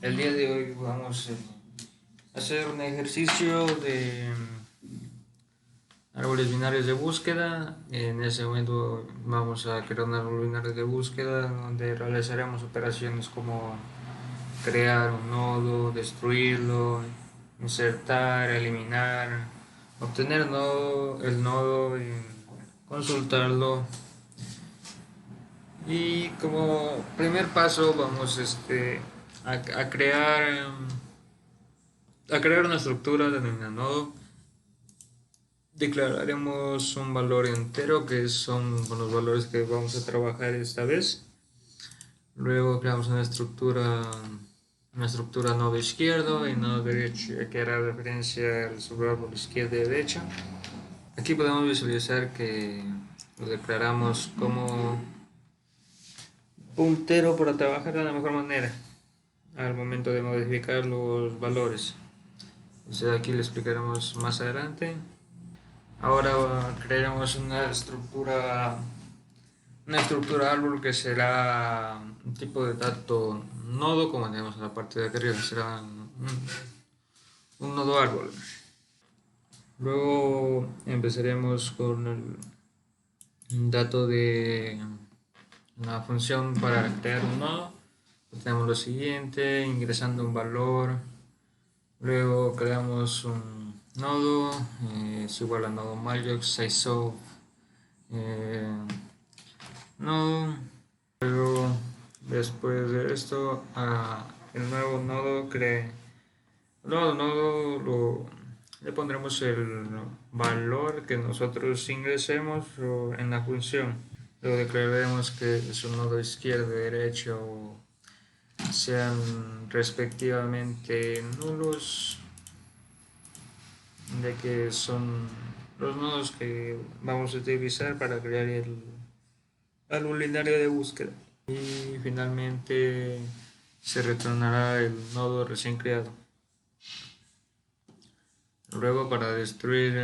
El día de hoy vamos a hacer un ejercicio de árboles binarios de búsqueda. En ese momento vamos a crear un árbol binario de búsqueda donde realizaremos operaciones como crear un nodo, destruirlo, insertar, eliminar, obtener el nodo y consultarlo. Y como primer paso vamos a crear una estructura de un nodo. Declararemos un valor entero que son los valores que vamos a trabajar esta vez. Luego creamos una estructura nodo izquierdo y nodo derecho, que hará referencia al subárbol izquierda y derecha. Aquí podemos visualizar que lo declaramos como puntero para trabajar de la mejor manera al momento de modificar los valores. Aquí le explicaremos más adelante. Ahora crearemos una estructura árbol que será un tipo de dato nodo, como tenemos en la parte de aquí arriba, será un nodo árbol. Luego empezaremos con un dato de una función para crear un nodo. Tenemos lo siguiente, ingresando un valor, luego creamos un nodo, es igual a nodo malloc sizeof nodo. Luego después de esto el nuevo nodo le pondremos el valor que nosotros ingresemos en la función. Luego declararemos que es un nodo izquierdo y derecho sean respectivamente nulos, ya que son los nodos que vamos a utilizar para crear el árbol binario de búsqueda. Y finalmente se retornará el nodo recién creado. Luego, para destruir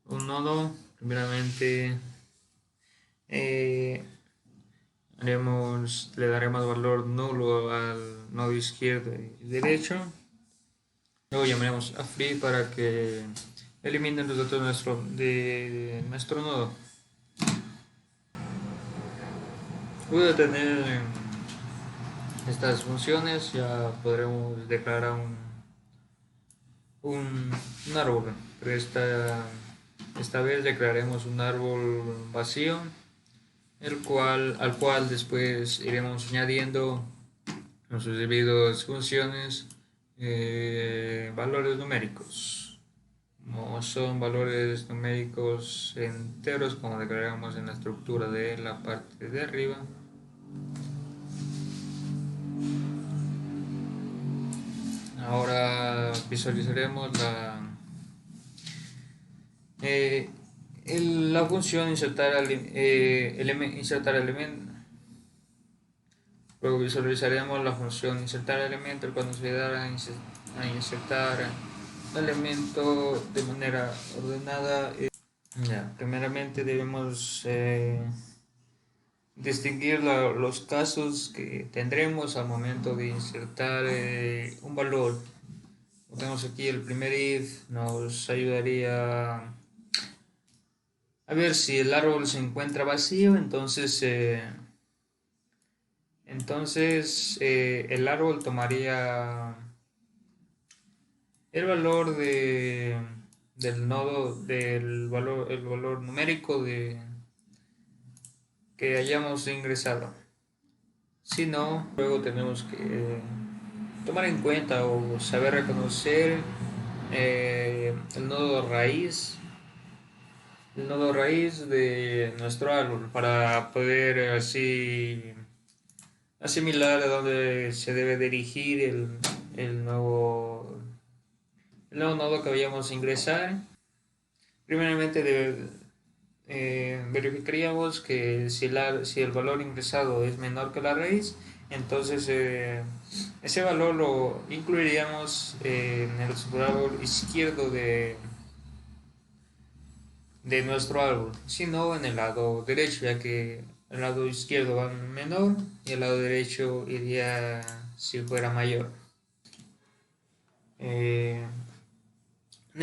un nodo, primeramente le daremos valor nulo al nodo izquierdo y derecho. Luego llamaremos a free para que elimine los datos de nuestro nodo. Luego de tener estas funciones ya podremos declarar un árbol, pero esta vez declararemos un árbol vacío, al cual después iremos añadiendo en sus debidas funciones valores numéricos. No son valores numéricos enteros como declaramos en la estructura de la parte de arriba. Ahora visualizaremos la función insertar elemento. Luego visualizaremos la función insertar elemento, cuando se dará a insertar elemento de manera ordenada. Primeramente debemos distinguir los casos que tendremos al momento de insertar un valor. Tenemos aquí el primer if, nos ayudaría a ver si el árbol se encuentra vacío, entonces el árbol tomaría el valor del nodo, el valor numérico que hayamos ingresado. Si no, luego tenemos que tomar en cuenta o saber reconocer el nodo raíz de nuestro árbol para poder así asimilar a dónde se debe dirigir el nuevo nodo que vayamos a ingresar. Primeramente verificaríamos que si el valor ingresado es menor que la raíz, entonces ese valor lo incluiríamos en el subárbol izquierdo de nuestro árbol, sino en el lado derecho, ya que el lado izquierdo va menor y el lado derecho iría si fuera mayor. Eh, en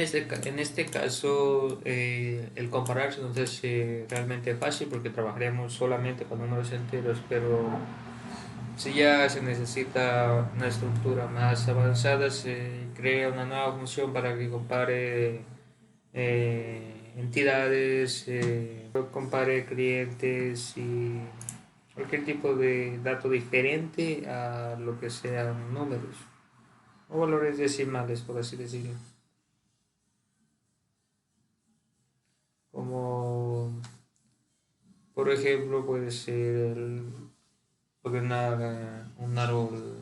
este caso, el compararse nos hace realmente fácil porque trabajaremos solamente con números enteros, pero si ya se necesita una estructura más avanzada, se crea una nueva función para que compare entidades, compare clientes y cualquier tipo de dato diferente a lo que sean números o valores decimales, por así decirlo. Como por ejemplo puede ser ordenar un árbol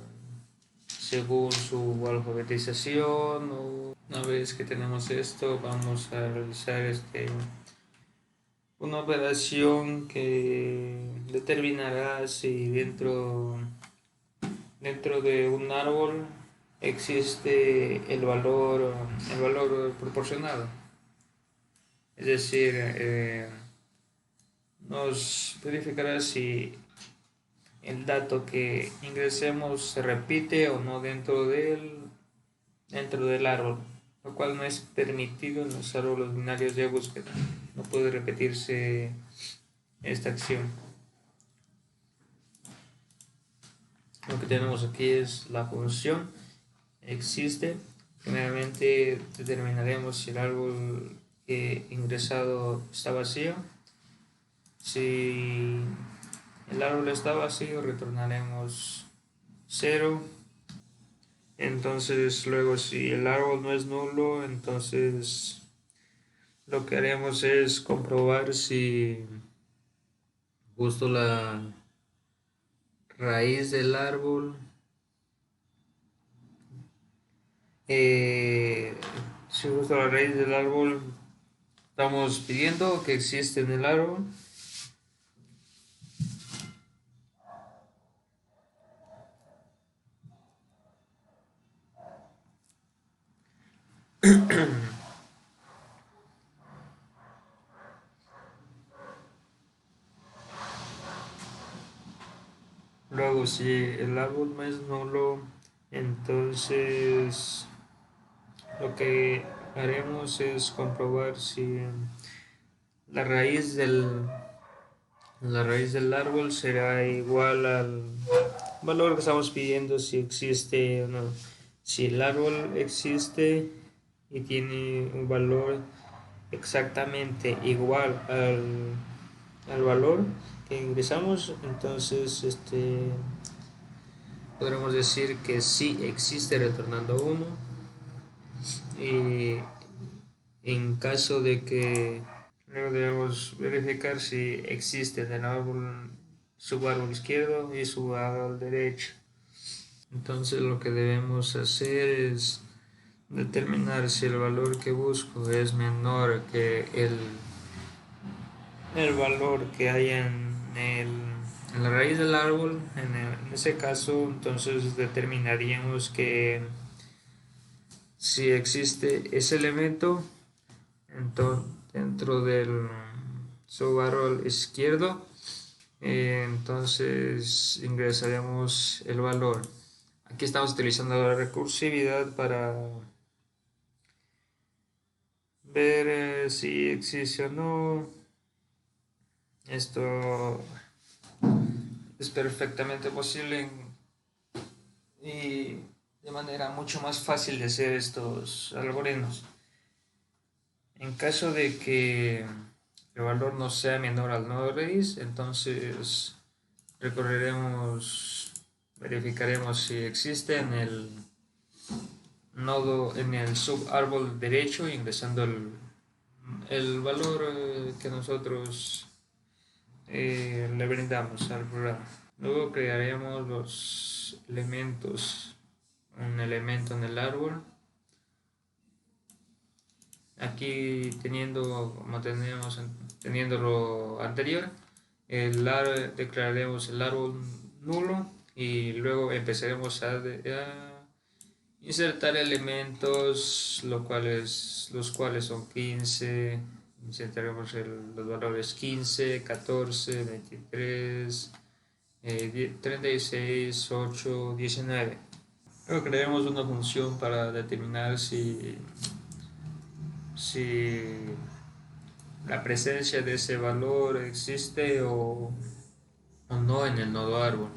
según su alfabetización. O una vez que tenemos esto, vamos a realizar una operación que determinará si dentro de un árbol existe el valor proporcionado. Es decir, nos verificará si el dato que ingresemos se repite o no dentro del árbol, lo cual no es permitido en los árboles binarios de búsqueda. No puede repetirse esta acción. Lo que tenemos aquí es la función existe. Primeramente determinaremos si el árbol que ingresado está vacío. Si el árbol está vacío, retornaremos 0. Entonces luego si el árbol no es nulo, entonces lo que haremos es comprobar si justo la raíz del árbol, eh, si justo la raíz del árbol estamos pidiendo que existe en el árbol. Luego si el árbol no es nulo, entonces lo que haremos es comprobar si la raíz del, la raíz del árbol será igual al valor que estamos pidiendo, si existe o no. Si el árbol existe y tiene un valor exactamente igual al valor que ingresamos, entonces podremos decir que sí existe retornando 1. Y en caso de que luego debemos verificar si existe en el árbol subárbol izquierdo y subárbol derecho. Entonces lo que debemos hacer es determinar si el valor que busco es menor que el valor que hay en la raíz del árbol. En ese caso, entonces determinaríamos que si existe ese elemento dentro del subárbol izquierdo, entonces ingresaremos el valor. Aquí estamos utilizando la recursividad para ver si existe o no. Esto es perfectamente posible y de manera mucho más fácil de hacer estos algoritmos. En caso de que el valor no sea menor al nodo raíz, entonces verificaremos si existe en el nodo, en el subárbol derecho, ingresando el valor que nosotros le brindamos al programa. Luego crearemos los elementos, un elemento en el árbol. Aquí teniendo lo anterior, declararemos el árbol nulo y luego empezaremos a insertar elementos, los cuales son 15, insertaremos los valores 15, 14, 23, 36, 8, 19. Luego crearemos una función para determinar si la presencia de ese valor existe o no en el nodo árbol.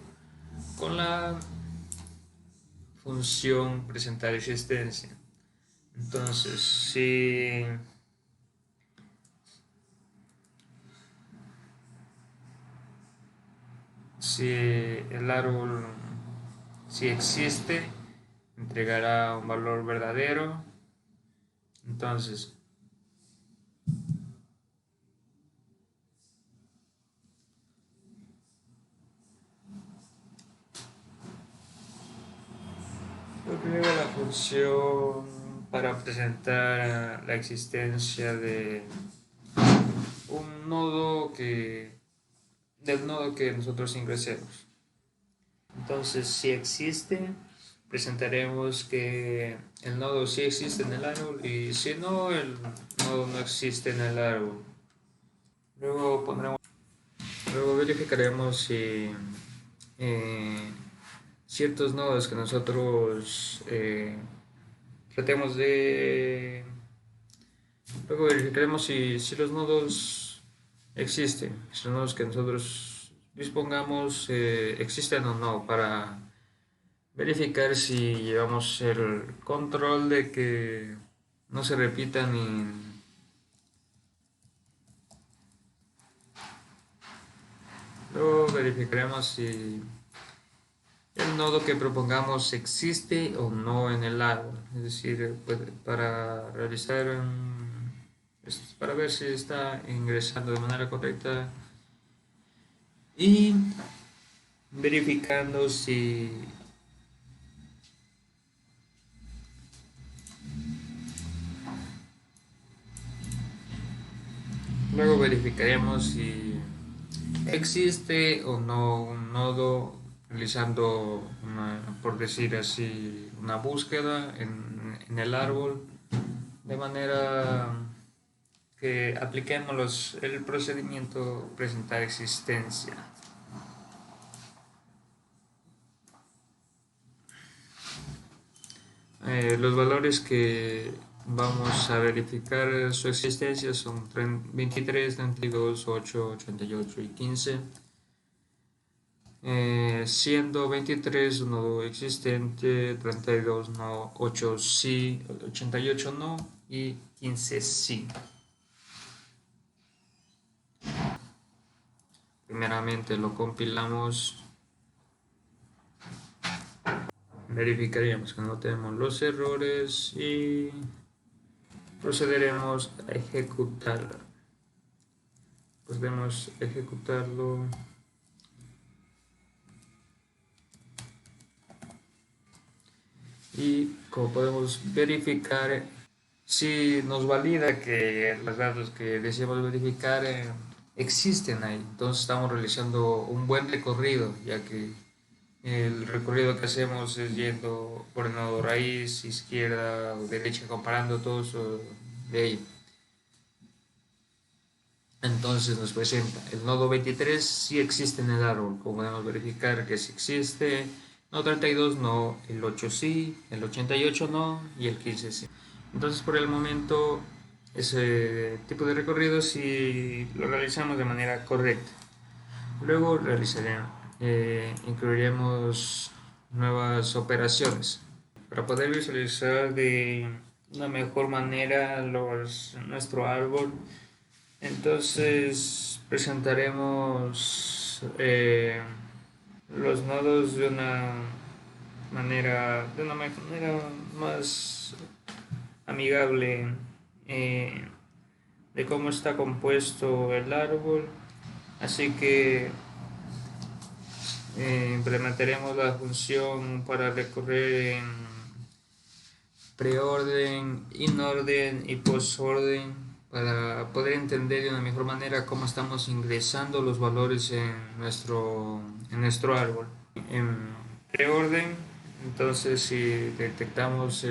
Con la función presentar existencia. Entonces, si el árbol, si existe, entregará un valor verdadero. Entonces, luego la función para presentar la existencia de un nodo del nodo que nosotros ingresemos. Entonces, si existe, presentaremos que el nodo sí existe en el árbol, y si no, el nodo no existe en el árbol. Luego verificaremos si ciertos nodos que nosotros tratemos de... Luego verificaremos si los nodos existen, si los nodos que nosotros dispongamos existen o no, para verificar si llevamos el control de que no se repitan y luego verificaremos si el nodo que propongamos existe o no en el árbol, es decir, para realizar para ver si está ingresando de manera correcta y verificando si luego verificaremos si existe o no un nodo, realizando por decir así, una búsqueda en el árbol, de manera que apliquemos el procedimiento presentar existencia. Los valores que vamos a verificar su existencia son 23, 32, 8, 88 y 15. Siendo 23 un nodo existente, 32 no, 8 sí, 88 no y 15 sí. Primeramente lo compilamos, verificaríamos que no tenemos los errores y procederemos a ejecutarlo. Podemos ejecutarlo. Y como podemos verificar, si nos valida que los datos que deseamos verificar existen ahí, entonces estamos realizando un buen recorrido, ya que el recorrido que hacemos es yendo por el nodo raíz, izquierda o derecha, comparando todos de ello. Entonces nos presenta el nodo 23 sí existe en el árbol, como podemos verificar que sí existe. No, 32 no, el 8 sí, el 88 no y el 15 sí. Entonces por el momento ese tipo de recorrido sí lo realizamos de manera correcta. Luego incluiremos nuevas operaciones para poder visualizar de una mejor manera nuestro árbol. Entonces presentaremos los nodos de una manera más amigable de cómo está compuesto el árbol. Así que implementaremos la función para recorrer en preorden, inorden y postorden, para poder entender de una mejor manera cómo estamos ingresando los valores en nuestro árbol. En preorden, entonces si detectamos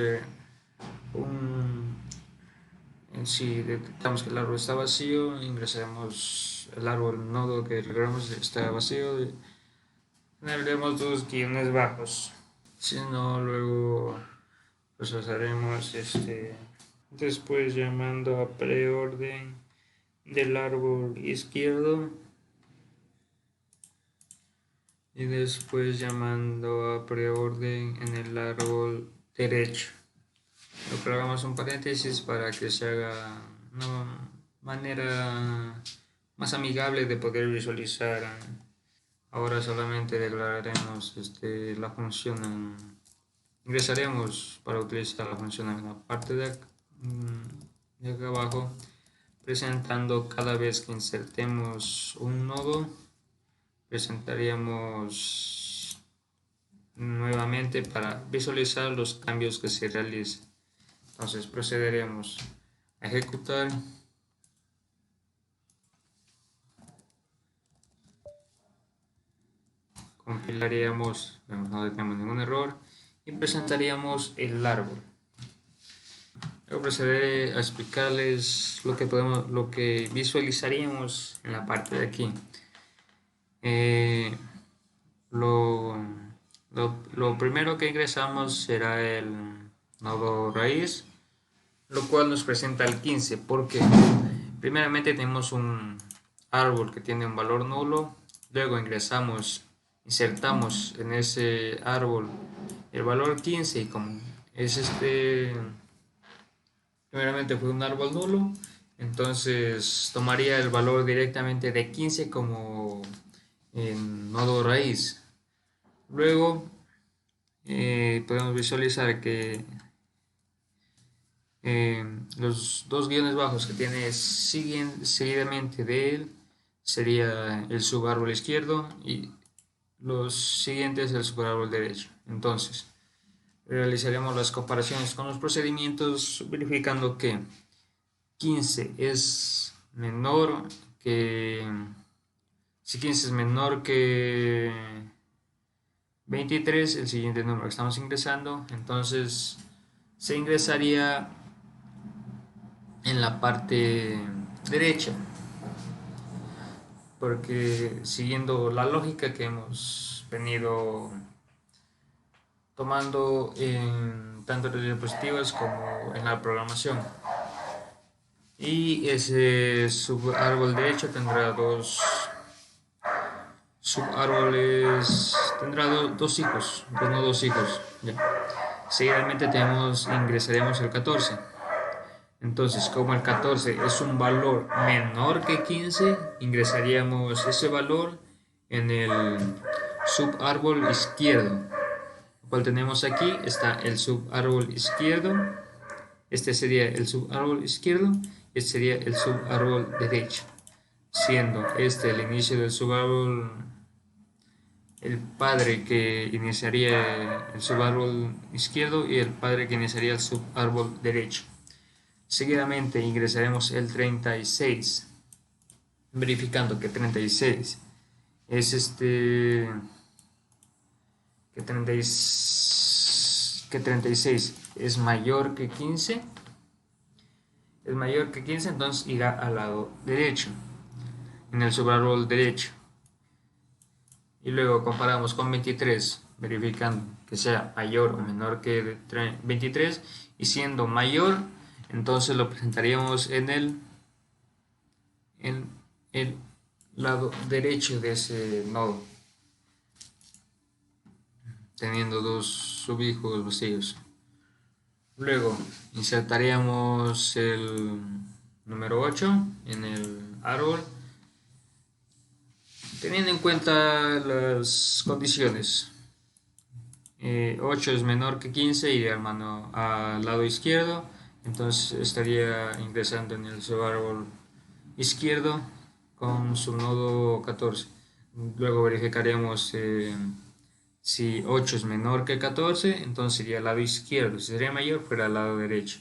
Si detectamos que el árbol está vacío, ingresaremos el árbol, el nodo que logramos está vacío, generaremos dos guiones bajos. Si no, luego procesaremos después llamando a preorden del árbol izquierdo y después llamando a preorden en el árbol derecho. Lo colocamos un paréntesis para que se haga una manera más amigable de poder visualizar. Ahora solamente declararemos la función, ingresaremos para utilizar la función en la parte de acá abajo, presentando cada vez que insertemos un nodo, presentaríamos nuevamente para visualizar los cambios que se realicen. Entonces procederemos a ejecutar. Compilaríamos, no tenemos ningún error y presentaríamos el árbol. Luego procederé a explicarles lo que visualizaríamos en la parte de aquí. Lo primero que ingresamos será el nodo raíz, lo cual nos presenta el 15, porque primeramente tenemos un árbol que tiene un valor nulo, luego insertamos en ese árbol el valor 15 y como es primeramente fue un árbol nulo, entonces tomaría el valor directamente de 15 como en nodo raíz. Luego podemos visualizar que los dos guiones bajos que tiene seguidamente de él sería el subárbol izquierdo y los siguientes el subárbol derecho. Entonces realizaremos las comparaciones con los procedimientos verificando que 15 es menor que, si 15 es menor que 23, el siguiente número que estamos ingresando, entonces se ingresaría en la parte derecha, porque siguiendo la lógica que hemos venido tomando tanto en las diapositivas como en la programación. Y ese subárbol derecho tendrá dos subárboles, tendrá dos hijos, no dos hijos. Ya. Seguidamente ingresaremos el 14. Entonces, como el 14 es un valor menor que 15, ingresaríamos ese valor en el subárbol izquierdo. Lo cual tenemos aquí, está el subárbol izquierdo. Este sería el subárbol izquierdo y este sería el subárbol derecho. Siendo este el inicio del subárbol, el padre que iniciaría el subárbol izquierdo y el padre que iniciaría el subárbol derecho. Seguidamente ingresaremos el 36, verificando que 36 es que 36 es mayor que 15, entonces irá al lado derecho, en el subárbol derecho. Y luego comparamos con 23, verificando que sea mayor o menor que 23, y siendo mayor, entonces lo presentaríamos en el lado derecho de ese nodo, teniendo dos subhijos vacíos. Luego insertaríamos el número 8 en el árbol, teniendo en cuenta las condiciones. 8 es menor que 15, iría al lado izquierdo, entonces estaría ingresando en el subárbol izquierdo con su nodo 14. Luego verificaremos si 8 es menor que 14, entonces sería al lado izquierdo. Si sería mayor, fuera al lado derecho.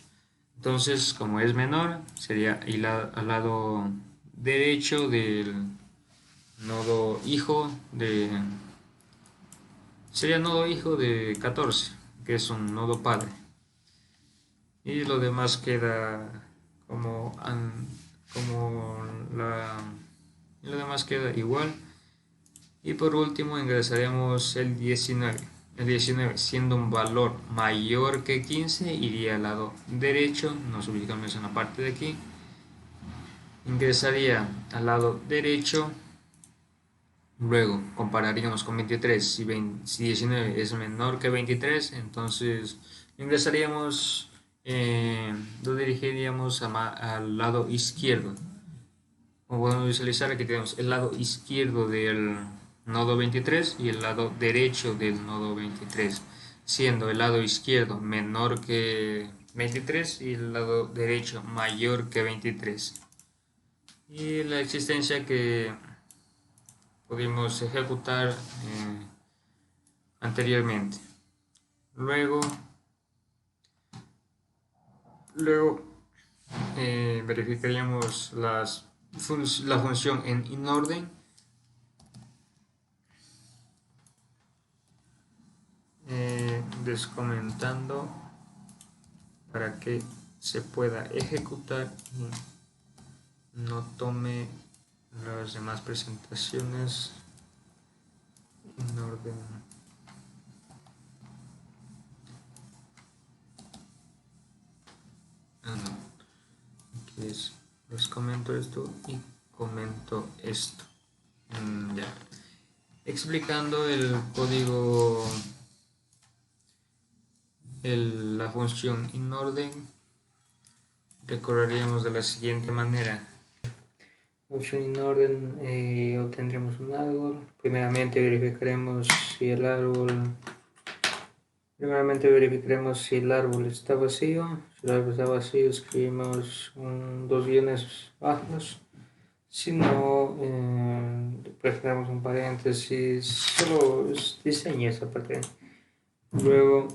Entonces, como es menor, sería al lado derecho del nodo hijo sería nodo hijo de 14, que es un nodo padre. Y lo demás queda como lo demás queda igual. Y por último ingresaríamos el 19. El 19, siendo un valor mayor que 15, iría al lado derecho. Nos ubicamos en la parte de aquí. Ingresaría al lado derecho. Luego compararíamos con 23. Si 19 es menor que 23, entonces ingresaríamos, lo dirigiríamos al lado izquierdo. Como podemos visualizar, aquí tenemos el lado izquierdo del nodo 23 y el lado derecho del nodo 23, siendo el lado izquierdo menor que 23 y el lado derecho mayor que 23. Y la existencia que pudimos ejecutar anteriormente. Luego verificaríamos la función en inorden. Descomentando para que se pueda ejecutar y no tome las demás presentaciones en orden. Aquí les comento esto y comento esto. Ya. Explicando el código, la función inOrden, recorreríamos de la siguiente manera. Función inOrden, obtendremos un árbol. Primeramente verificaremos si el árbol está vacío. Si el árbol está vacío, escribimos dos guiones bajos. Si no, presionamos un paréntesis, solo diseña esa parte. Luego,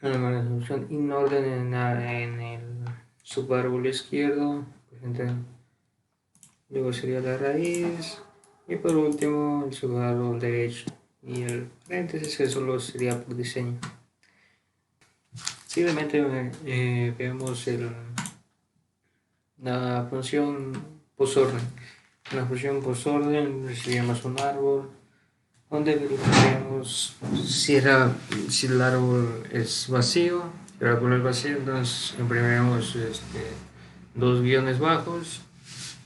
la función inOrden en el subárbol izquierdo. Luego sería la raíz. Y por último, el subárbol derecho. Y el paréntesis que solo sería por diseño. Simplemente vemos la función posorden. En la función posorden recibimos un árbol donde verificaremos si el árbol es vacío. Si el árbol es vacío, entonces imprimiremos dos guiones bajos.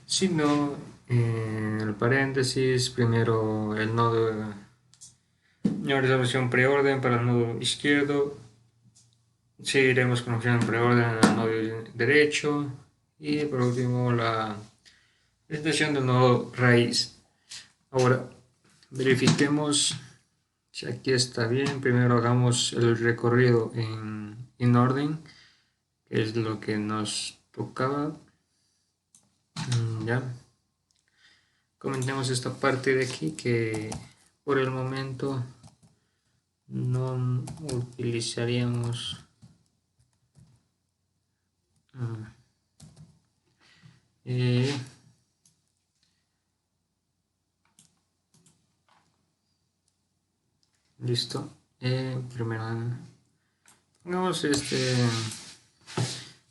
Si no, en el paréntesis, primero el nodo, una resolución preorden para el nodo izquierdo. Seguiremos con la opción preorden en el nodo derecho. Y por último, la presentación del nodo raíz. Ahora, verifiquemos si aquí está bien. Primero hagamos el recorrido en inOrden, que es lo que nos tocaba. Ya. Comentemos esta parte de aquí que por el momento no utilizaríamos. Listo. Primero pongamos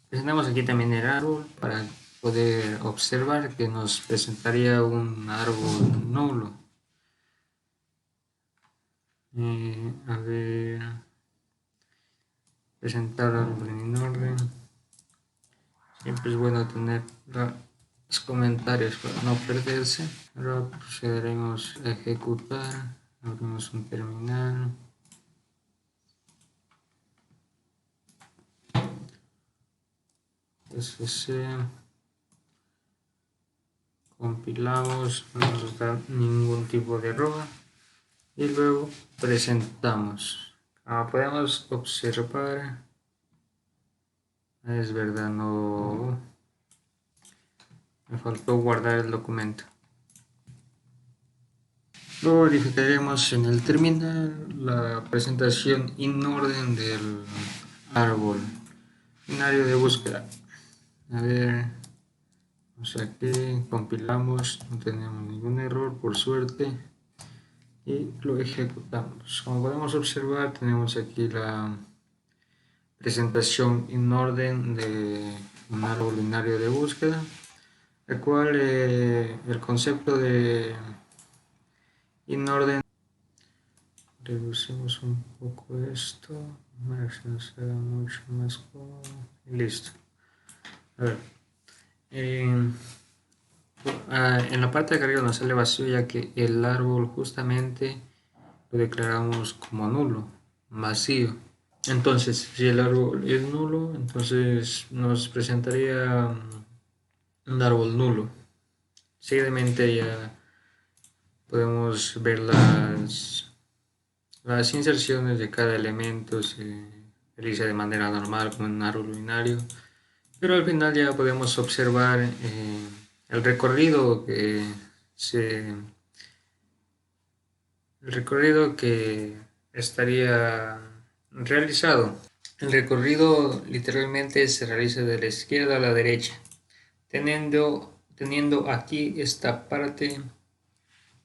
presentamos aquí también el árbol para poder observar que nos presentaría un árbol nulo. A ver, presentar árbol en inOrden. Siempre es bueno tener los comentarios para no perderse. Ahora procederemos a ejecutar. Abrimos un terminal. SC. Compilamos, no nos da ningún tipo de error. Y luego presentamos. Como podemos observar, es verdad, no me faltó guardar el documento. Luego verificaremos en el terminal la presentación inOrden del árbol. Binario de búsqueda. A ver, vamos aquí, compilamos, no tenemos ningún error por suerte. Y lo ejecutamos. Como podemos observar, tenemos aquí la presentación inOrden un árbol binario de búsqueda, el cual el concepto de inorden, reducimos un poco esto para que se nos haga mucho más cómodo y listo. A ver, en la parte de arriba nos sale vacío, ya que el árbol justamente lo declaramos como nulo, vacío. Entonces, si el árbol es nulo, entonces nos presentaría un árbol nulo. Seguidamente ya podemos ver las inserciones de cada elemento, se realiza de manera normal como en un árbol binario, pero al final ya podemos observar el recorrido el recorrido que estaría realizado. El recorrido literalmente se realiza de la izquierda a la derecha, teniendo aquí esta parte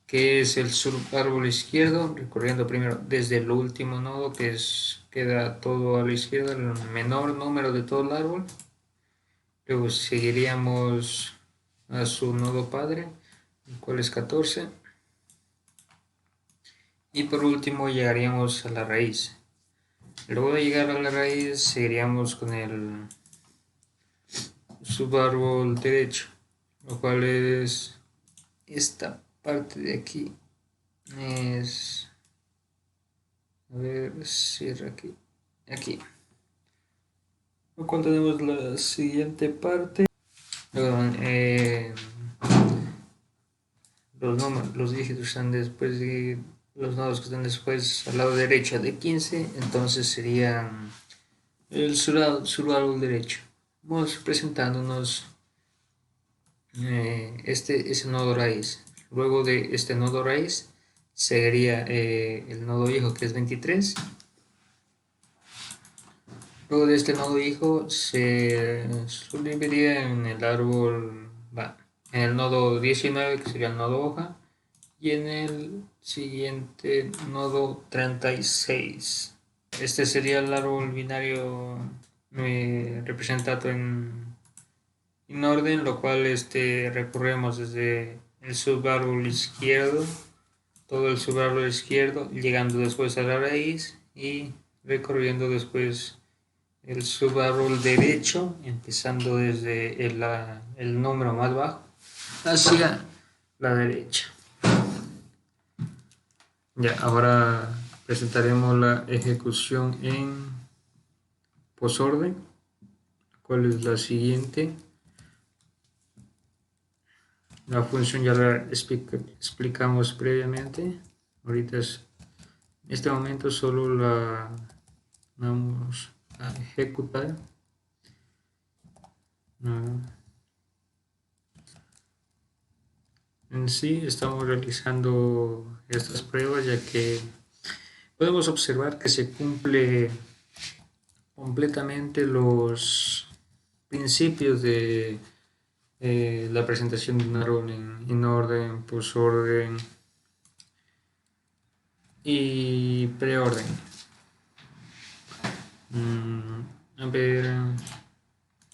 que es el subárbol izquierdo, recorriendo primero desde el último nodo, queda todo a la izquierda, el menor número de todo el árbol. Luego seguiríamos a su nodo padre, el cual es 14. Y por último llegaríamos a la raíz. Luego de llegar a la raíz seguiríamos con el subárbol derecho, lo cual es esta parte de aquí. A ver, cierra aquí. Lo cual tenemos la siguiente parte. Luego, los dígitos están después de los nodos que están después al lado derecho de 15, entonces serían el subárbol derecho. Vamos presentándonos ese nodo raíz. Luego de este nodo raíz seguiría el nodo hijo, que es 23. Luego de este nodo hijo se subdividiría en el árbol, en el nodo 19, que sería el nodo hoja, y en el siguiente nodo 36. Este sería el árbol binario representado en orden, lo cual recorremos desde el subárbol izquierdo, todo el subárbol izquierdo, llegando después a la raíz y recorriendo después el subárbol derecho, empezando desde el número más bajo hacia la derecha. Ya, ahora presentaremos la ejecución en posorden, cuál es la siguiente. La función ya la explicamos previamente. Ahorita en este momento solo la vamos a ejecutar. En sí estamos realizando estas pruebas ya que podemos observar que se cumple completamente los principios de la presentación de un árbol en orden, posorden y preorden. A ver,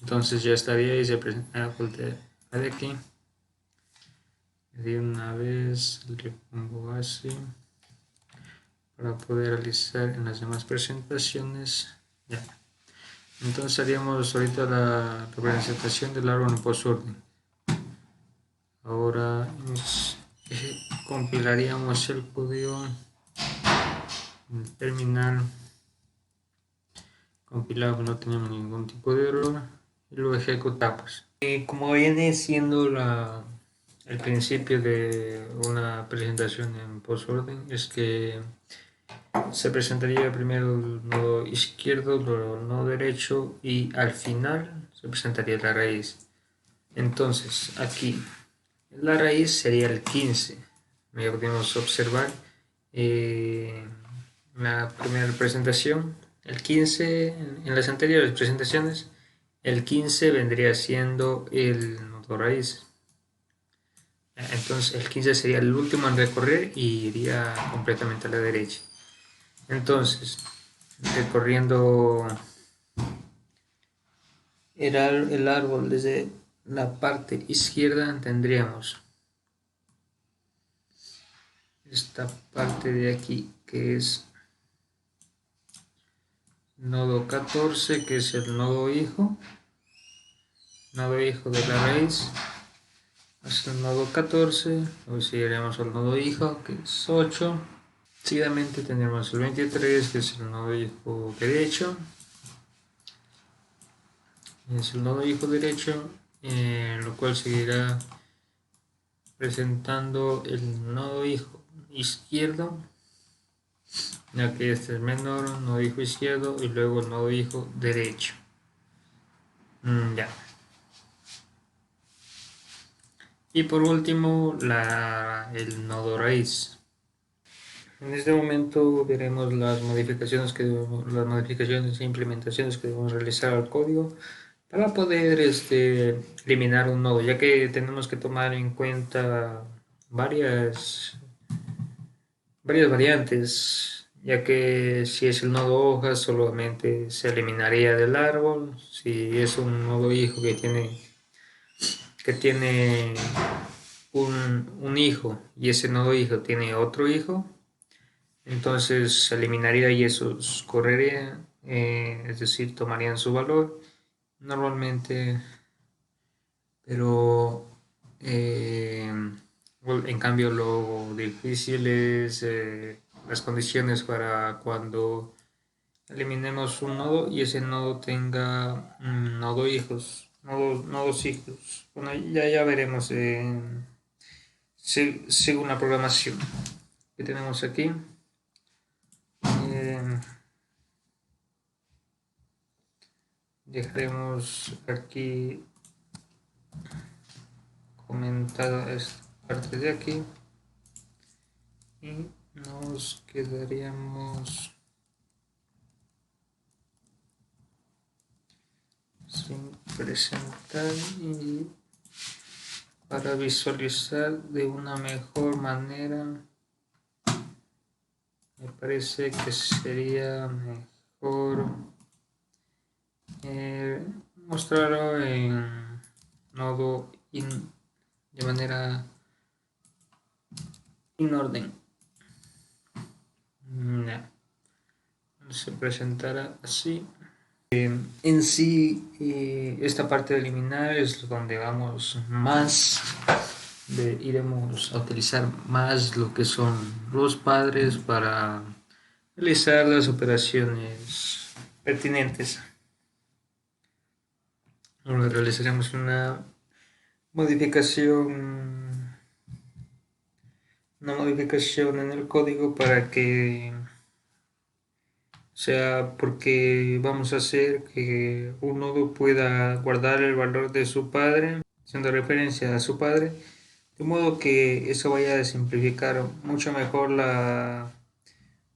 entonces ya estaría y se presenta de aquí. De una vez le pongo así para poder realizar en las demás presentaciones. Ya. Entonces haríamos ahorita la representación del árbol en posorden. Ahora compilaríamos el código en el terminal. Compilado, no tenemos ningún tipo de error y lo ejecutamos. Como viene siendo el principio de una presentación en posorden, es que se presentaría primero el nodo izquierdo, luego el nodo derecho y al final se presentaría la raíz. Entonces aquí la raíz sería el 15. Ya podemos observar la primera presentación, el 15 en las anteriores presentaciones, el 15 vendría siendo el nodo raíz. Entonces el 15 sería el último en recorrer y iría completamente a la derecha. Entonces, recorriendo el árbol desde la parte izquierda tendríamos esta parte de aquí que es nodo 14, que es el nodo hijo de la raíz, hasta el nodo 14, luego seguiremos al nodo hijo que es 8, seguidamente tendremos el 23 que es el nodo hijo derecho, lo cual seguirá presentando el nodo hijo izquierdo, ya que este es menor, nodo hijo izquierdo y luego el nodo hijo derecho. Ya. Y por último, el nodo raíz. En este momento veremos las modificaciones e implementaciones que debemos realizar al código para poder eliminar un nodo, ya que tenemos que tomar en cuenta varias variantes, ya que si es el nodo hoja solamente se eliminaría del árbol, si es un nodo hijo que tiene un hijo y ese nodo hijo tiene otro hijo, entonces se eliminaría y esos correrían, es decir, tomarían su valor normalmente, pero en cambio lo difícil es las condiciones para cuando eliminemos un nodo y ese nodo tenga nodos hijos. Bueno, ya veremos según la programación que tenemos aquí. Eh, Dejaremos aquí comentada esta parte de aquí y nos quedaríamos sin presentar, y para visualizar de una mejor manera me parece que sería mejor mostrarlo en nodo de manera in orden. Ya. Se presentará así. En sí, esta parte de eliminar es donde iremos a utilizar más lo que son los padres para realizar las operaciones pertinentes. Ahora realizaremos modificación, una modificación en el código para que sea, porque vamos a hacer que un nodo pueda guardar el valor de su padre, haciendo referencia a su padre, de modo que eso vaya a simplificar mucho mejor la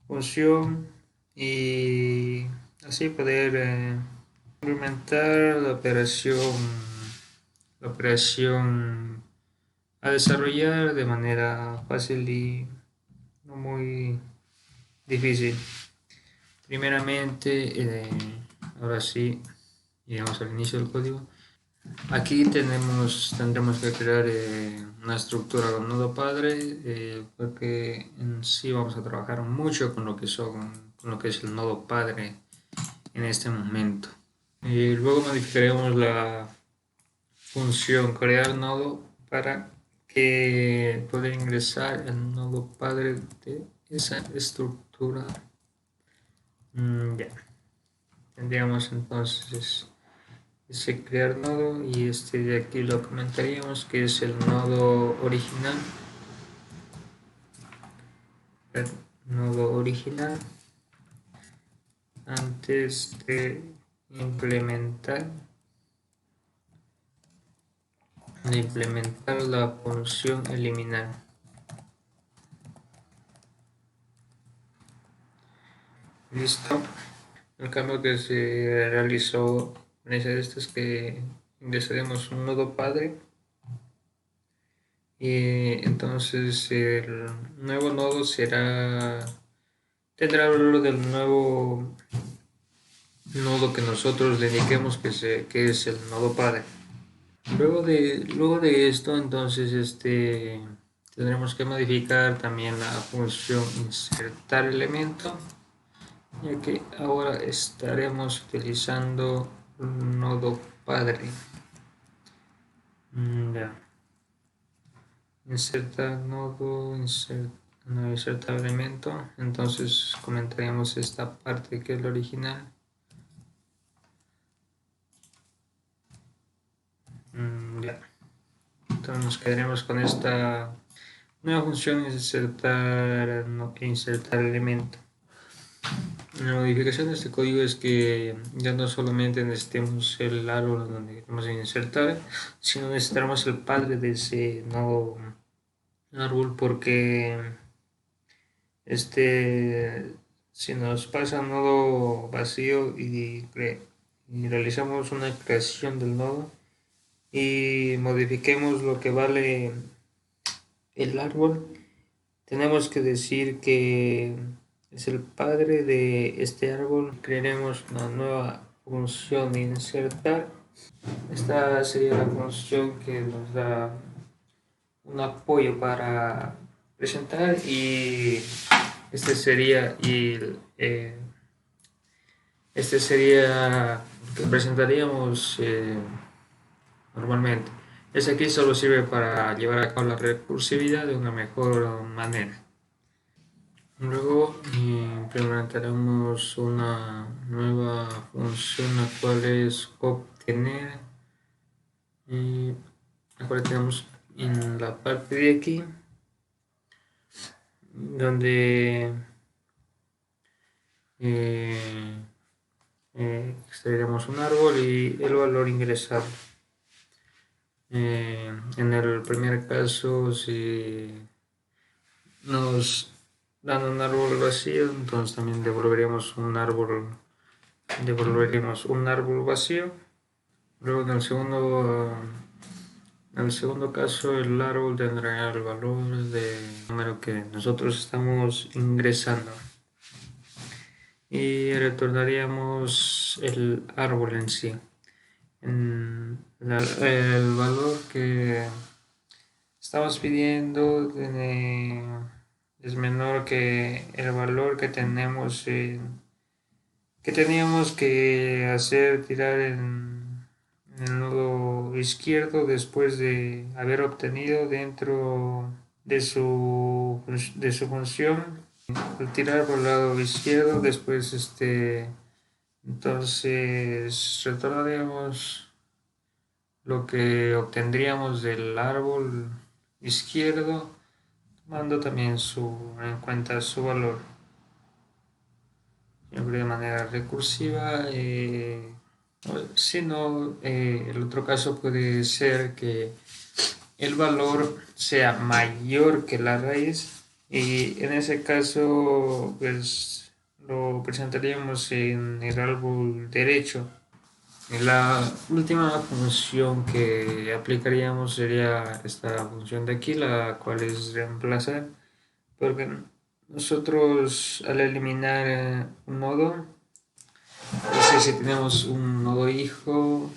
función y así poder implementar la operación a desarrollar de manera fácil y no muy difícil. Primeramente, ahora sí, llegamos al inicio del código. Aquí tendremos que crear una estructura con nodo padre, porque en sí vamos a trabajar mucho con con lo que es el nodo padre en este momento. Y luego modificaremos la función crear nodo para que poder ingresar el nodo padre de esa estructura. Ya. Tendríamos entonces ese crear nodo y este de aquí lo comentaríamos que es el nodo original. El nodo original antes de implementar la función eliminar. Listo. El cambio que se realizó en esto es que ingresaremos un nodo padre y entonces el nuevo nodo tendrá el valor del nodo que nosotros le indiquemos que es el nodo padre. Luego de esto, entonces tendremos que modificar también la función insertar elemento, ya que ahora estaremos utilizando un nodo padre. Ya. Insertar nodo, no insertar elemento. Entonces comentaríamos esta parte que es la original. Ya. Entonces nos quedaremos con esta nueva función insertar elemento. La modificación de este código es que ya no solamente necesitemos el árbol donde queremos insertar, sino necesitaremos el padre de ese nuevo árbol, porque si nos pasa un nodo vacío y realizamos una creación del nodo y modifiquemos lo que vale el árbol, tenemos que decir que es el padre de este árbol. Crearemos una nueva función de insertar. Esta sería la función que nos da un apoyo para presentar, y este sería lo que presentaríamos normalmente. Este aquí solo sirve para llevar a cabo la recursividad de una mejor manera. Luego implementaremos una nueva función, la cual es obtener, la cual tenemos en la parte de aquí, donde extraeremos un árbol y el valor ingresado. En el primer caso, si nos dan un árbol vacío, entonces también devolveríamos un árbol vacío. Luego en el segundo caso, el árbol tendrá el valor del número que nosotros estamos ingresando, y retornaríamos el árbol en sí. El valor que estamos pidiendo es menor que el valor que teníamos que hacer tirar en el nodo izquierdo después de haber obtenido dentro de su función. Al tirar por el lado izquierdo, después entonces retornaríamos lo que obtendríamos del árbol izquierdo, tomando también en cuenta su valor, siempre de manera recursiva. Si no, el otro caso puede ser que el valor sea mayor que la raíz, y en ese caso pues lo presentaríamos en el árbol derecho. La última función que aplicaríamos sería esta función de aquí, la cual es reemplazar, porque nosotros al eliminar un nodo, si tenemos un nodo hijo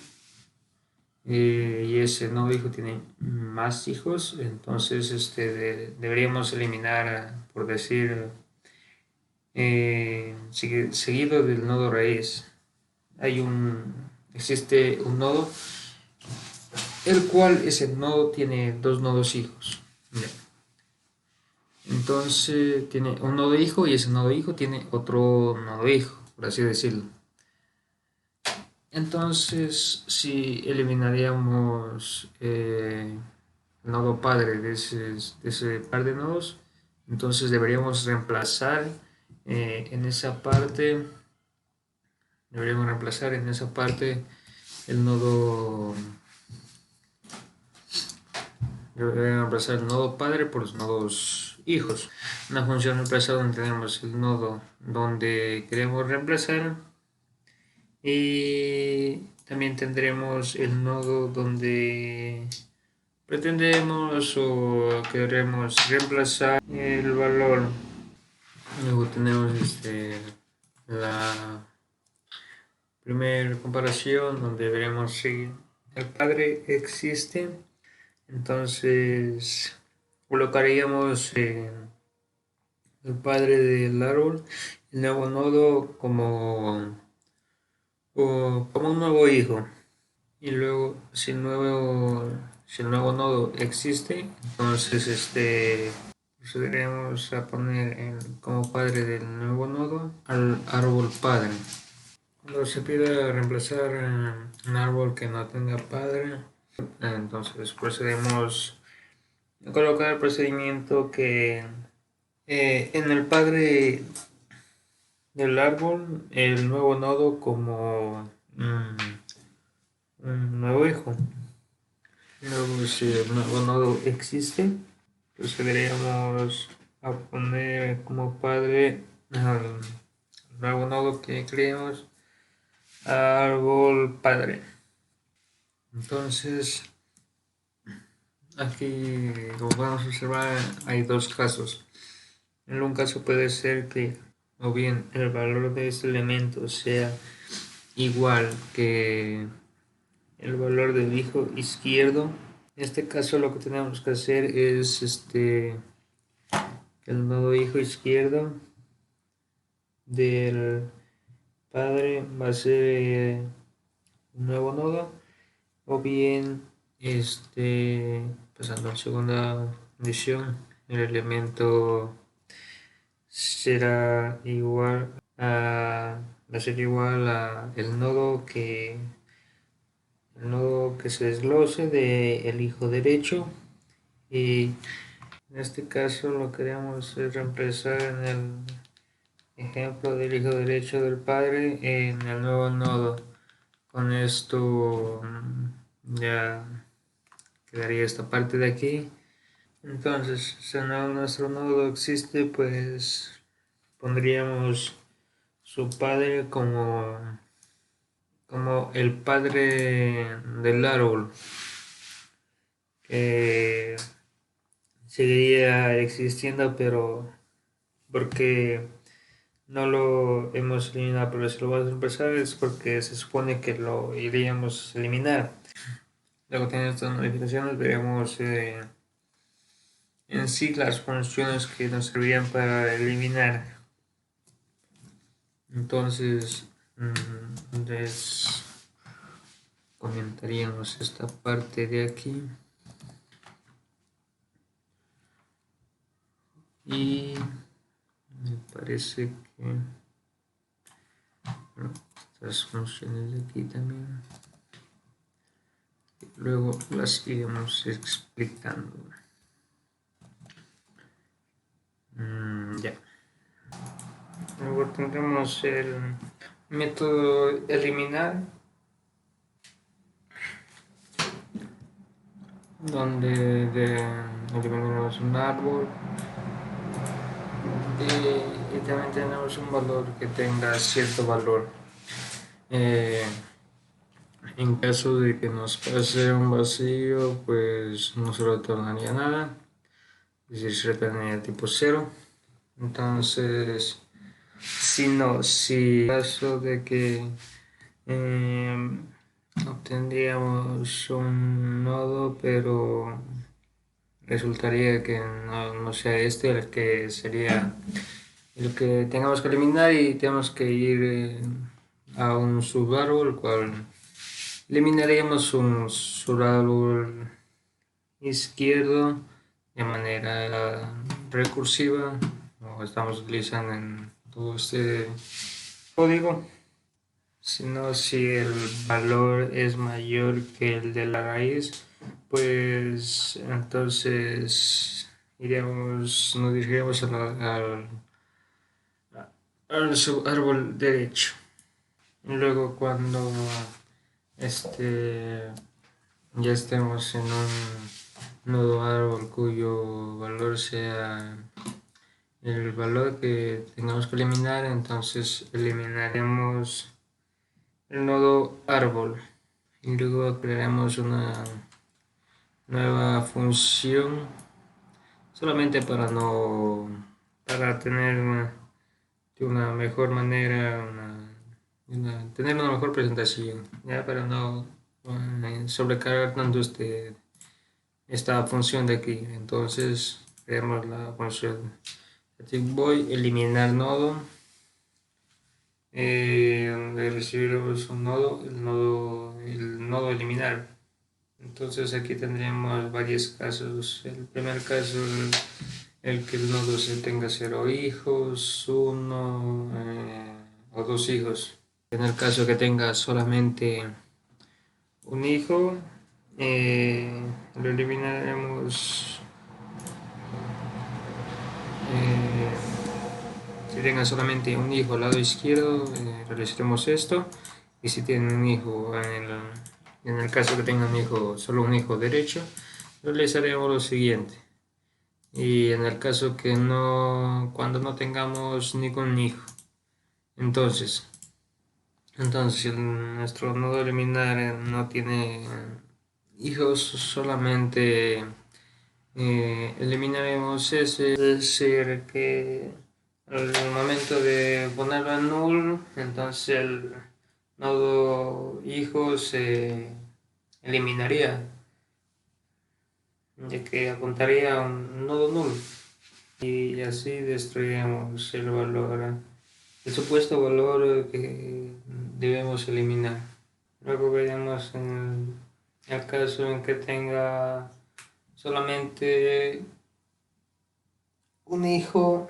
y ese nodo hijo tiene más hijos, entonces deberíamos eliminar, por decir, seguido del nodo raíz, existe un nodo, el cual ese nodo tiene dos nodos hijos. Entonces tiene un nodo hijo y ese nodo hijo tiene otro nodo hijo, por así decirlo. Entonces, si eliminaríamos el nodo padre de ese par de nodos, entonces deberíamos reemplazar en esa parte el nodo. Deberíamos reemplazar el nodo padre por los nodos hijos. Una función reemplazar donde tenemos el nodo donde queremos reemplazar, y también tendremos el nodo donde pretendemos o queremos reemplazar el valor. Luego tenemos primera comparación donde veremos si el padre existe. Entonces colocaríamos el padre del árbol, el nuevo nodo como un nuevo hijo. Y luego si el nuevo nodo existe, entonces procederemos a poner como padre del nuevo nodo al árbol padre. Cuando se pida reemplazar un árbol que no tenga padre, entonces procedemos a colocar el procedimiento que en el padre del árbol, el nuevo nodo como un nuevo hijo. Luego, si el nuevo nodo existe, procederíamos a poner como padre al nuevo nodo que creemos árbol padre. Entonces, aquí como podemos observar hay dos casos. En un caso puede ser que o bien el valor de este elemento sea igual que el valor del hijo izquierdo. En este caso lo que tenemos que hacer es que el nodo hijo izquierdo del padre va a ser un nuevo nodo, o bien pasando a la segunda condición, el elemento será igual va a ser igual a el nodo que se desglose del hijo derecho, y en este caso lo que queremos es reemplazar en el ejemplo del hijo derecho del padre en el nuevo nodo. Con esto ya quedaría esta parte de aquí. Entonces, si nuestro nodo existe, pues pondríamos su padre como el padre del árbol, que seguiría existiendo, pero porque no lo hemos eliminado, pero si lo vamos a empezar es porque se supone que lo iríamos a eliminar. Luego teniendo estas modificaciones veremos en sí las funciones que nos servirían para eliminar. Entonces les comentaríamos esta parte de aquí y me parece que estas funciones de aquí también luego las iremos explicando. Ya. Luego tendremos el método eliminar, donde eliminamos un árbol y también tenemos un valor que tenga cierto valor. En caso de que nos pase un vacío, pues no se retornaría nada, es decir, se retornaría tipo 0. Entonces, si en caso de que obtendríamos un nodo, pero resultaría que no sea el que sería el que tengamos que eliminar, y tenemos que ir a un subárbol, el cual eliminaríamos un subárbol izquierdo de manera recursiva, como estamos utilizando en todo este código, sino si el valor es mayor que el de la raíz, pues entonces nos dirigiremos al subárbol derecho. Luego cuando ya estemos en un nodo árbol cuyo valor sea el valor que tengamos que eliminar, entonces eliminaremos el nodo árbol y luego crearemos una nueva función solamente para tener de una mejor manera tener una mejor presentación, ¿ya? Para no sobrecargar tanto esta función de aquí. Entonces, creamos la función voy eliminar nodo, donde recibiremos un nodo, el nodo eliminar. Entonces aquí tendríamos varios casos. El primer caso, el que el nodo se tenga 0 hijos, uno o 2 hijos. En el caso que tenga solamente un hijo, lo eliminaremos. Si tengan solamente un hijo al lado izquierdo, realizaremos esto. Y si tienen un hijo en el caso que tengan solo un hijo derecho, realizaremos lo siguiente. Y en el caso que cuando no tengamos ningún hijo, entonces si nuestro nodo eliminar no tiene hijos, solamente eliminaremos ese, es decir, que al momento de ponerlo en null, entonces el nodo hijo se eliminaría, ya que apuntaría a un nodo null, y así destruiríamos el supuesto valor que debemos eliminar. Luego veremos en el caso en que tenga solamente un hijo,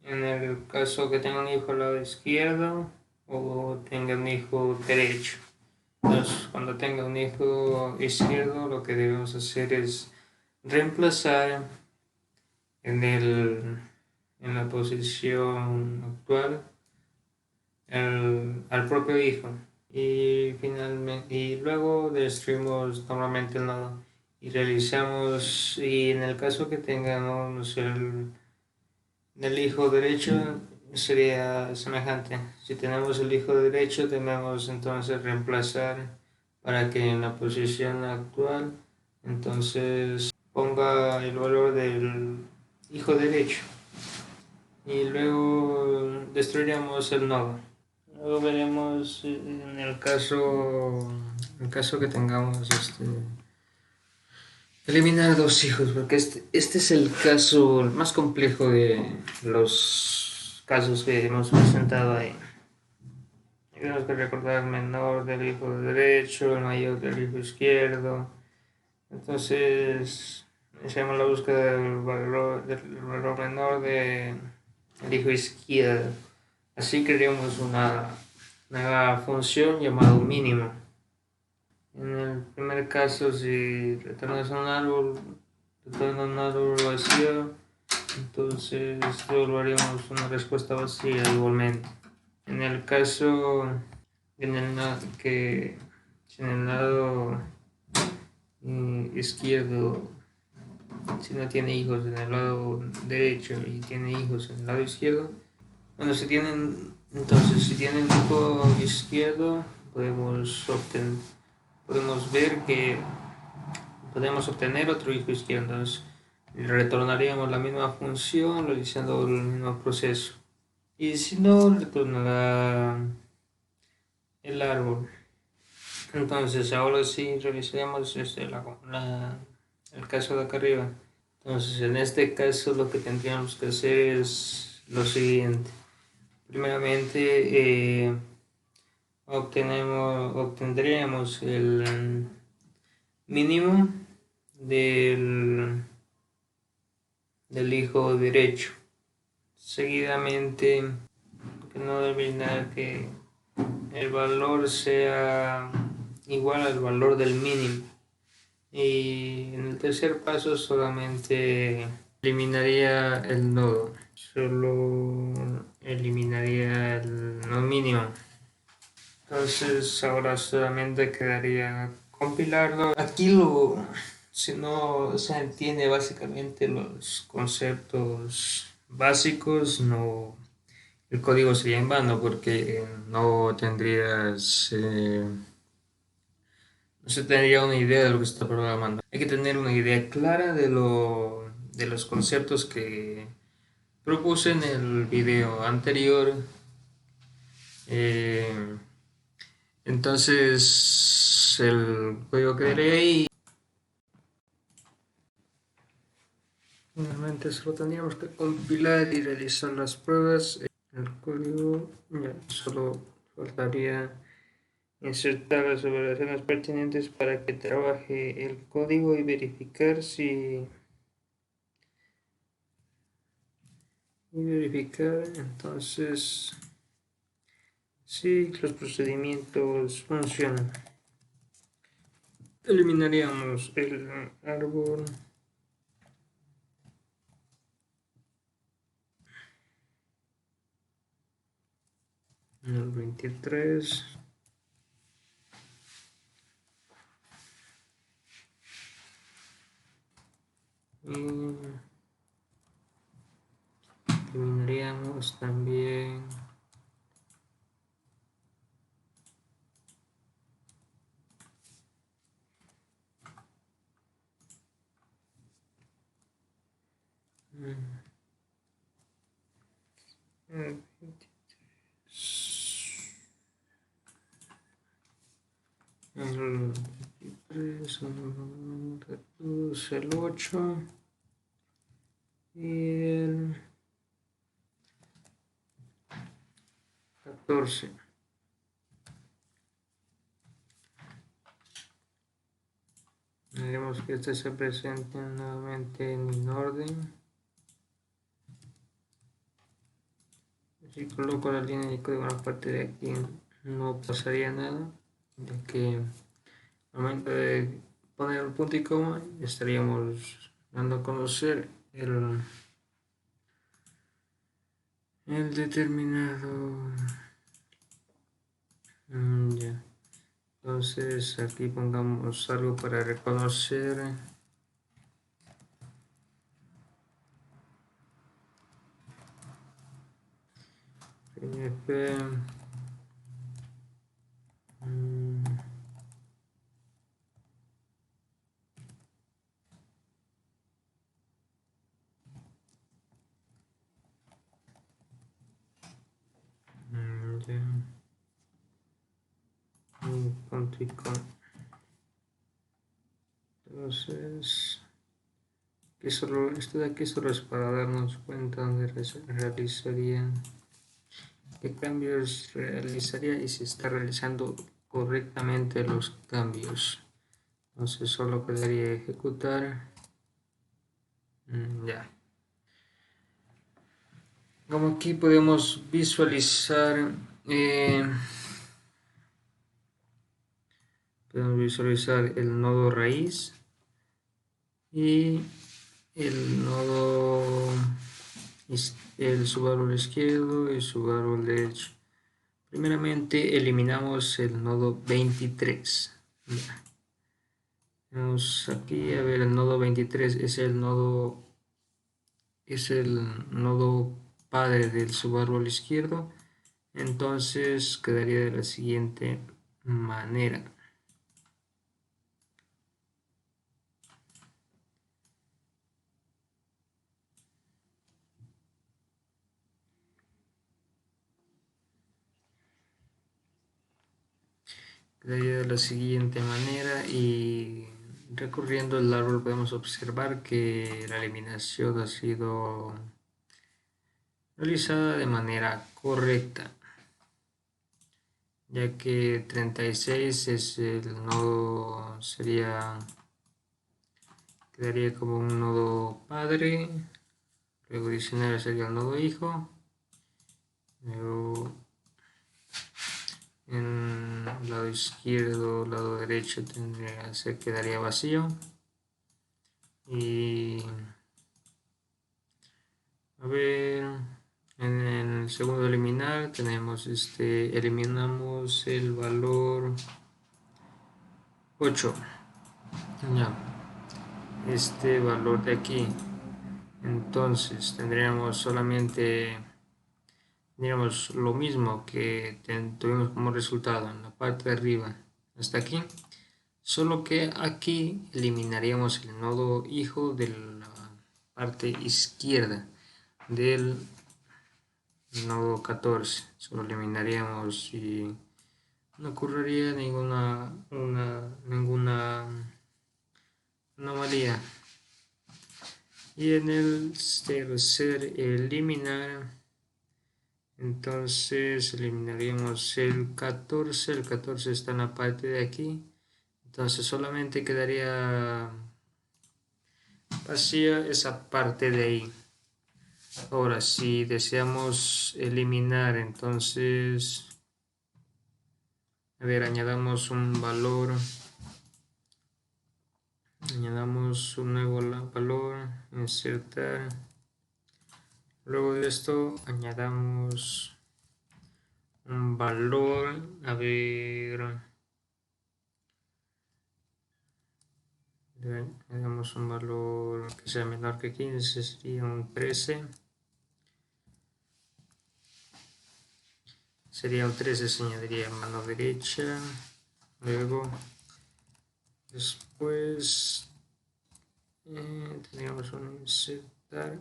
en el caso que tenga un hijo al lado izquierdo o tenga un hijo derecho. Entonces, cuando tenga un hijo izquierdo, lo que debemos hacer es reemplazar en la posición actual al propio hijo, y luego destruimos normalmente el nodo y realizamos, y en el caso que tengamos el hijo derecho sería semejante. Si tenemos el hijo derecho, debemos entonces reemplazar para que en la posición actual entonces ponga el valor del hijo derecho, y luego destruiríamos el nodo. Luego veremos en el caso que tengamos eliminar 2 hijos, porque este es el caso más complejo de los casos que hemos presentado ahí. Tenemos que recordar el menor del hijo derecho, el mayor del hijo izquierdo. Entonces, hacemos la búsqueda del valor menor del hijo izquierdo. Así creamos una nueva función llamada mínimo. En el primer caso, si retornas un árbol vacío, entonces devolveríamos una respuesta vacía igualmente. En el caso si en el lado izquierdo, si no tiene hijos en el lado derecho y tiene hijos en el lado izquierdo, bueno, si tienen hijo izquierdo, podemos ver que podemos obtener otro hijo izquierdo. Entonces retornaríamos la misma función realizando el mismo proceso, y si no, retornará el árbol. Entonces ahora sí realizaremos el caso de acá arriba. Entonces en este caso lo que tendríamos que hacer es lo siguiente. Primeramente obtendríamos el mínimo del hijo derecho. Seguidamente, que no debe olvidar que el valor sea igual al valor del mínimo. Y en el tercer paso solamente eliminaría el nodo. Solo eliminaría el nodo mínimo. Entonces ahora solamente quedaría compilarlo. Aquí si no se entiende básicamente los conceptos básicos, el código sería en vano, porque no se tendría una idea de lo que se está programando. Hay que tener una idea clara de los conceptos que propuse en el video anterior, Eh, entonces el código quedaría ahí. Finalmente solo tendríamos que compilar y realizar las pruebas. El código ya solo faltaría insertar las operaciones pertinentes para que trabaje el código y verificar entonces si los procedimientos funcionan. Eliminaríamos el árbol. El 23. Y eliminaríamos también el 23, el 8 y el 14. Veremos que este se presente nuevamente en orden. Si coloco la línea de código en la parte de aquí, no pasaría nada, ya que al momento de poner el punto y coma estaríamos dando a conocer el determinado. Ya. Entonces aquí pongamos algo para reconocer. PNP. Ya. Punto y coma. Entonces esto de aquí solo es para darnos cuenta de realizaría, qué cambios realizaría y si está realizando correctamente los cambios. Entonces solo quedaría ejecutar. Ya. Como aquí podemos visualizar, el nodo raíz y el nodo, el subárbol izquierdo y subárbol derecho. Primeramente eliminamos el nodo 23. Ya. Vamos aquí a ver, el nodo 23 es el nodo padre del subárbol izquierdo. Entonces quedaría de la siguiente manera. Quedaría de la siguiente manera y recorriendo el árbol podemos observar que la eliminación ha sido realizada de manera correcta, ya que 36 es el nodo, quedaría como un nodo padre, luego 19 sería el nodo hijo, luego en lado izquierdo, lado derecho se quedaría vacío y a ver, en el segundo eliminar tenemos eliminamos el valor 8, ya, este valor de aquí. Entonces tendríamos lo mismo que tuvimos como resultado en la parte de arriba hasta aquí, solo que aquí eliminaríamos el nodo hijo de la parte izquierda del nodo 14. Solo eliminaríamos y no ocurriría ninguna anomalía. Y en el tercer eliminar, entonces eliminaríamos el 14. El 14 está en la parte de aquí. Entonces solamente quedaría vacía esa parte de ahí. Ahora, si deseamos eliminar, entonces, a ver, añadamos un valor. Añadamos un nuevo valor, insertar. Luego de esto añadamos un valor, a ver, añadamos un valor que sea menor que 15, sería un 13. Sería un 13, se añadiría mano derecha. Luego, después, tendríamos un insertar.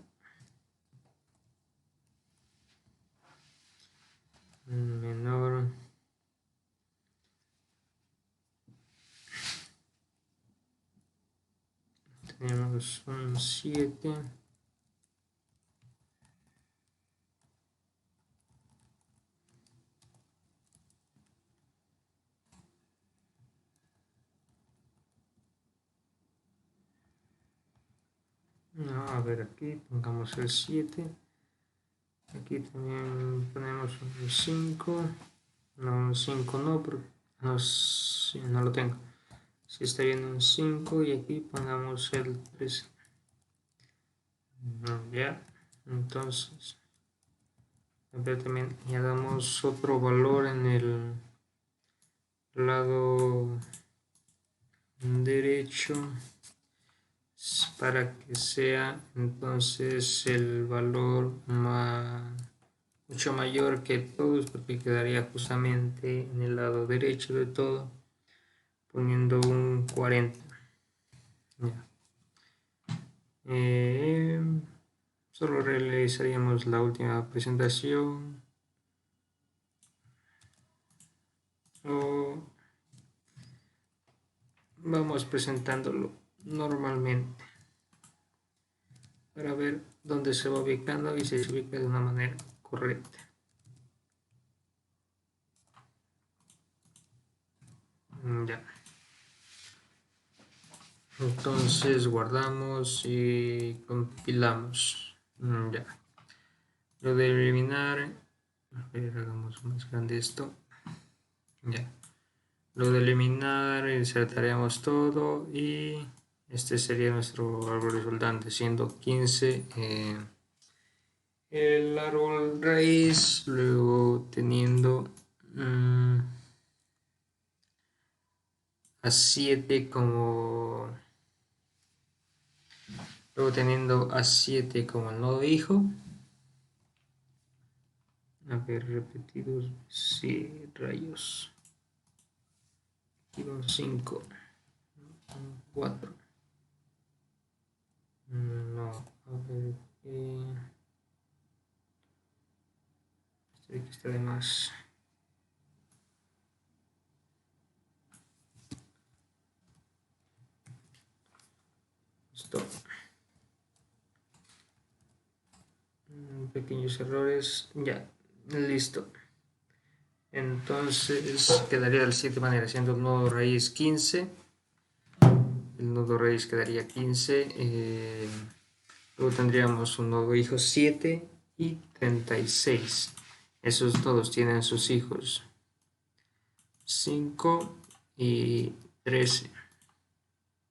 Menor. Tenemos un 7. No, a ver, aquí pongamos el 7. Aquí también ponemos un 5. No, un 5 no, porque no, sí, no lo tengo. Si está bien un 5 y aquí pongamos el 13. Ya, entonces, a ver, también añadamos otro valor en el lado derecho para que sea entonces el valor mucho mayor que todos, porque quedaría justamente en el lado derecho de todo, poniendo un 40. Ya. Solo realizaríamos la última presentación o vamos presentándolo normalmente para ver dónde se va ubicando y si se ubica de una manera correcta. Ya. Entonces guardamos y compilamos. Ya. Lo de eliminar, a ver, hagamos más grande esto. Ya. Lo de eliminar, insertaríamos todo y este sería nuestro árbol resultante, siendo 15 el árbol raíz, luego teniendo a 7 como el nodo hijo. A ver, repetidos, sí, rayos. Aquí van 5, 4. No, a ver, este de aquí está de más. Stop. Pequeños errores, ya, listo. Entonces quedaría de la siguiente manera, siendo el nodo raíz 15. El nodo raíz quedaría 15. Luego tendríamos un nodo hijo 7 y 36. Esos todos tienen sus hijos 5 y 13.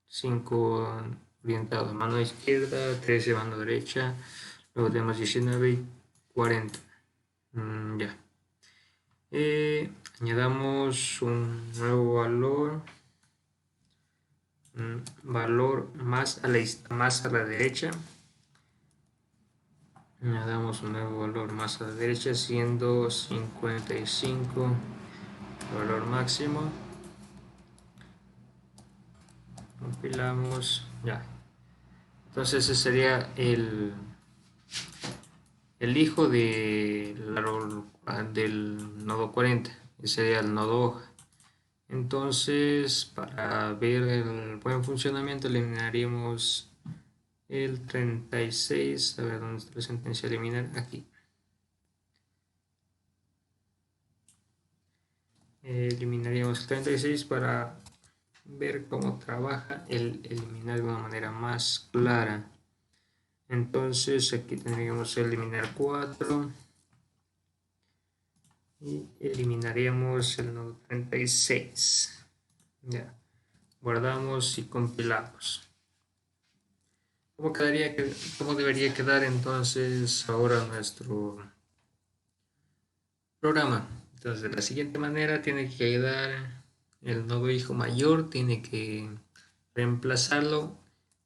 5 orientado a mano izquierda, 13 a mano derecha. Luego tenemos 19 y 40. Ya. Añadamos un nuevo valor. Valor más a la derecha. Añadamos un nuevo valor más a la derecha, siendo 55 el valor máximo. Compilamos. Ya. Entonces ese sería el hijo del nodo 40, ese sería el nodo hoja. Entonces, para ver el buen funcionamiento, eliminaríamos el 36. A ver, ¿dónde está la sentencia de eliminar? Aquí. Eliminaríamos el 36 para ver cómo trabaja el eliminar de una manera más clara. Entonces, aquí tendríamos eliminar 4 y eliminaríamos el nodo 36. Ya, guardamos y compilamos. ¿Cómo debería quedar entonces ahora nuestro programa? Entonces, de la siguiente manera tiene que quedar el nodo hijo mayor, tiene que reemplazarlo.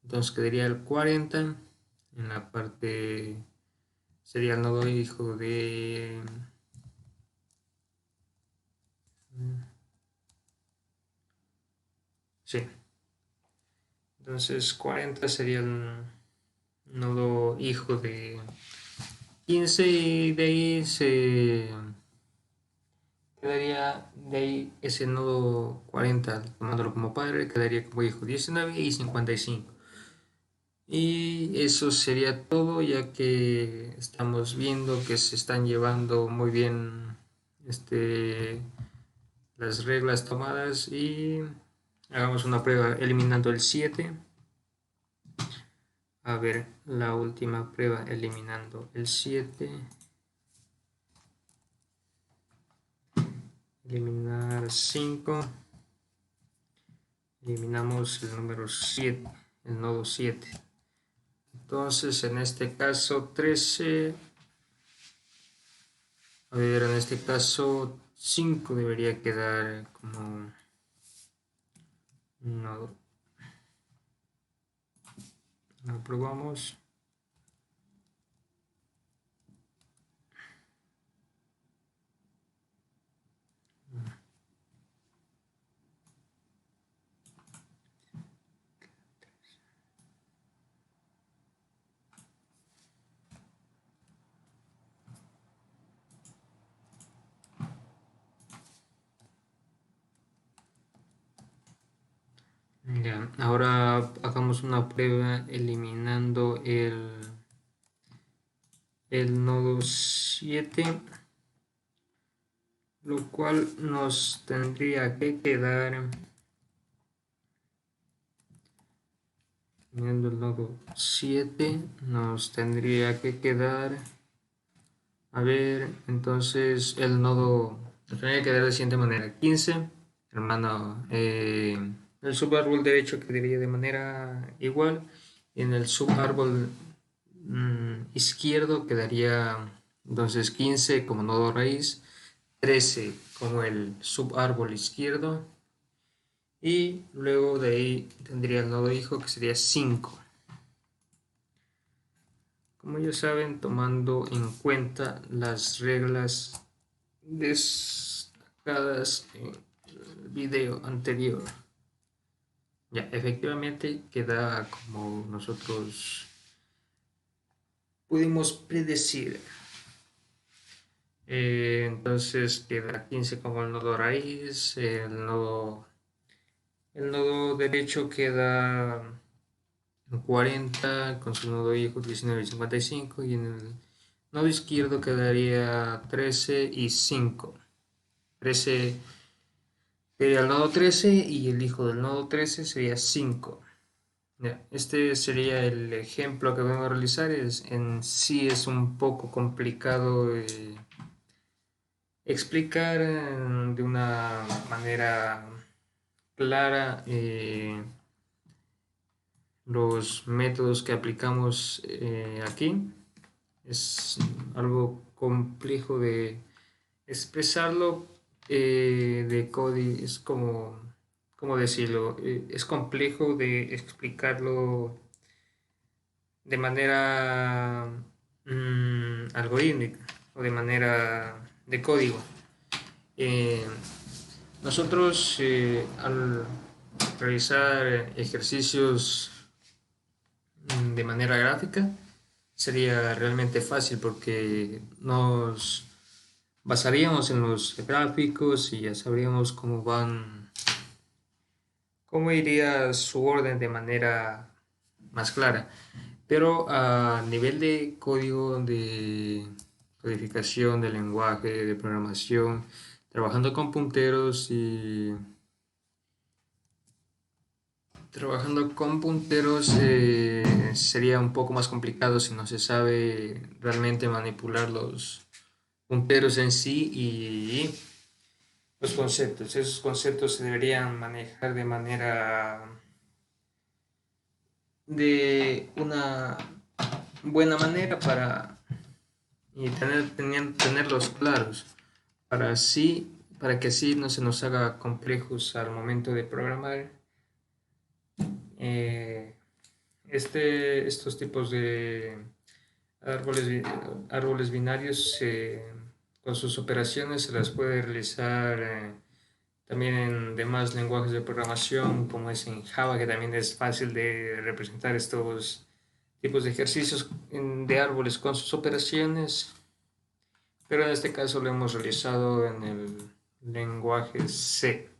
Entonces quedaría el 40. En la parte sería el nodo hijo de... Sí. Entonces 40 sería el nodo hijo de 15 y de ahí se quedaría de ahí ese nodo 40 tomándolo como padre, quedaría como hijo 19 y 55. Y eso sería todo, ya que estamos viendo que se están llevando muy bien las reglas tomadas, y hagamos una prueba eliminando el 7. A ver, la última prueba eliminando el 7. Eliminar 5. Eliminamos el número 7, el nodo 7. Entonces, en este caso 13. A ver, en este caso 5 debería quedar como nodo. Lo probamos. Ya, ahora hagamos una prueba eliminando el nodo 7, lo cual nos tendría que quedar, eliminando el nodo 7, nos tendría que quedar, a ver, entonces el nodo nos tendría que quedar de la siguiente manera: 15, hermano, el subárbol derecho quedaría de manera igual, y en el subárbol izquierdo quedaría entonces 15 como nodo raíz, 13 como el subárbol izquierdo, y luego de ahí tendría el nodo hijo que sería 5. Como ya saben, tomando en cuenta las reglas destacadas en el video anterior. Ya, efectivamente queda como nosotros pudimos predecir. Entonces queda 15 como el nodo raíz, el nodo derecho queda 40 con su nodo hijo 19 y 55, y en el nodo izquierdo quedaría 13 y 5. 13 sería el nodo 13 y el hijo del nodo 13 sería 5. Este sería el ejemplo que vamos a realizar. En sí es un poco complicado explicar de una manera clara los métodos que aplicamos aquí. Es algo complejo de expresarlo, de código, es como decirlo, es complejo de explicarlo de manera algorítmica o de manera de código. Eh, Nosotros al realizar ejercicios de manera gráfica, sería realmente fácil porque nos basaríamos en los gráficos y ya sabríamos cómo iría su orden de manera más clara. Pero a nivel de código, de codificación, de lenguaje, de programación, trabajando con punteros y trabajando con punteros sería un poco más complicado si no se sabe realmente manipular los punteros en sí y los conceptos. Esos conceptos se deberían manejar de una buena manera y tenerlos claros para que así no se nos haga complejos al momento de programar. Eh, estos tipos de árboles, árboles binarios con sus operaciones se las puede realizar también en demás lenguajes de programación como es en Java, que también es fácil de representar estos tipos de ejercicios de árboles con sus operaciones, pero en este caso lo hemos realizado en el lenguaje C.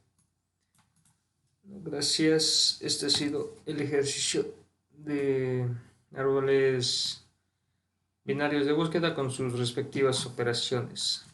Gracias, este ha sido el ejercicio de árboles binarios de búsqueda con sus respectivas operaciones.